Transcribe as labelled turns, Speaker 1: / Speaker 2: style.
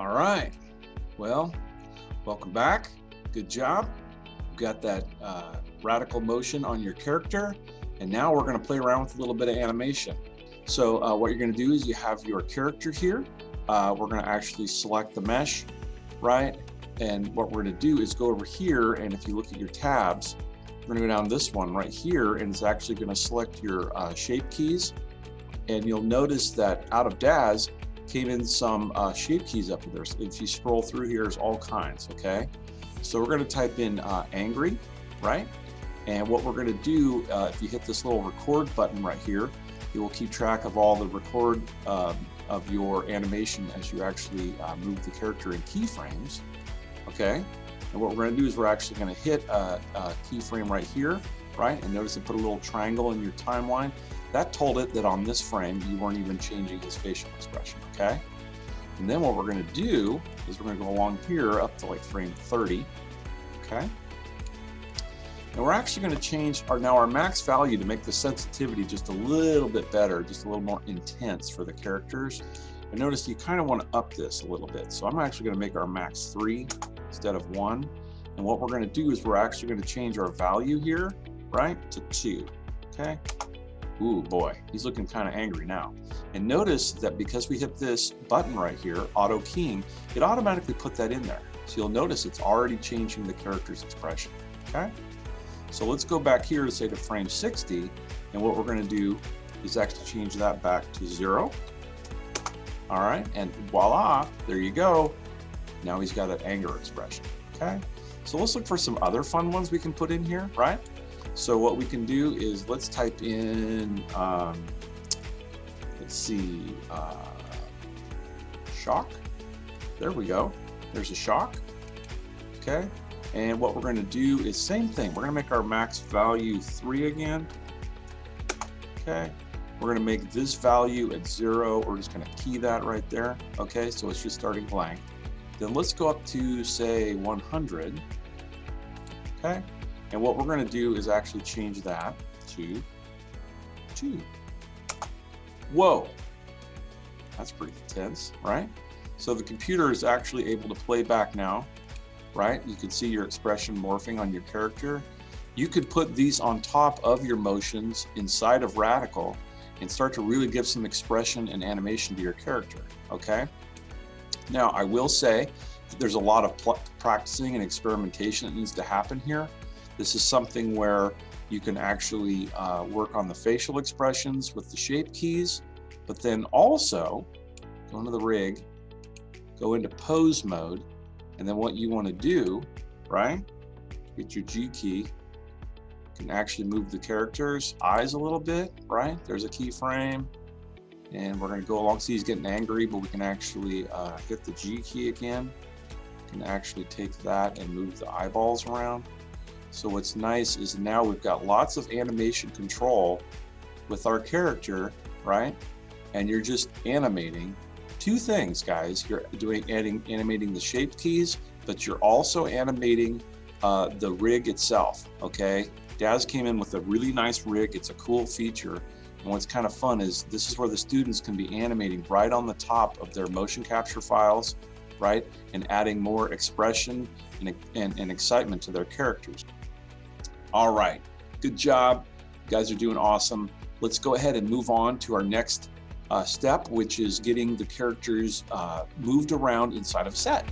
Speaker 1: All right, well, welcome back. Good job. You've got that radical motion on your character, and now we're going to play around with a little bit of animation. So what you're going to do is you have your character here. We're going to actually select the mesh, right? And what we're going to do is go over here, and if you look at your tabs, we're going to go down this one right here, and it's actually going to select your shape keys. And you'll notice that out of DAZ came in some shape keys up there. So if you scroll through here, there's all kinds, okay? So we're going to type in angry, right? And what we're going to do, if you hit this little record button right here, it will keep track of all the record of your animation as you actually move the character in keyframes, okay? And what we're going to do is we're actually going to hit a keyframe right here, right? And notice it put a little triangle in your timeline. That told it that on this frame, you weren't even changing his facial expression, okay? And then what we're going to do is we're going to go along here up to like frame 30, okay? And we're actually going to change our max value to make the sensitivity just a little bit better, just a little more intense for the characters. And notice you kind of want to up this a little bit. So I'm actually going to make our max 3 instead of 1. And what we're going to do is we're actually going to change our value here, right, to 2, okay? Ooh, boy, he's looking kind of angry now. And notice that because we hit this button right here, auto keying, it automatically put that in there. So you'll notice it's already changing the character's expression, okay? So let's go back here to say to frame 60, and what we're going to do is actually change that back to 0. All right, and voila, there you go. Now he's got an anger expression, okay? So let's look for some other fun ones we can put in here, right? So what we can do is let's type in, let's see, shock. There we go. There's a shock, okay? And what we're going to do is same thing. We're going to make our max value 3 again, okay? We're going to make this value at 0. We're just going to key that right there, okay? So it's just starting blank. Then let's go up to, say, 100, okay? And what we're going to do is actually change that to 2. Whoa, that's pretty intense, right? So the computer is actually able to play back now, right? You can see your expression morphing on your character. You could put these on top of your motions inside of Radical and start to really give some expression and animation to your character, okay? Now, I will say that there's a lot of practicing and experimentation that needs to happen here. This is something where you can actually work on the facial expressions with the shape keys, but then also go into the rig, go into pose mode, and then what you want to do, right? Get your G key. You can actually move the character's eyes a little bit, right? There's a keyframe, and we're going to go along. See, he's getting angry, but we can actually hit the G key again. We can actually take that and move the eyeballs around. So what's nice is now we've got lots of animation control with our character, right? And you're just animating 2 things, guys. You're animating the shape keys, but you're also animating the rig itself, okay? DAZ came in with a really nice rig. It's a cool feature. And what's kind of fun is this is where the students can be animating right on the top of their motion capture files, right? And adding more expression and excitement to their characters. All right, good job. You guys are doing awesome. Let's go ahead and move on to our next step, which is getting the characters moved around inside of set.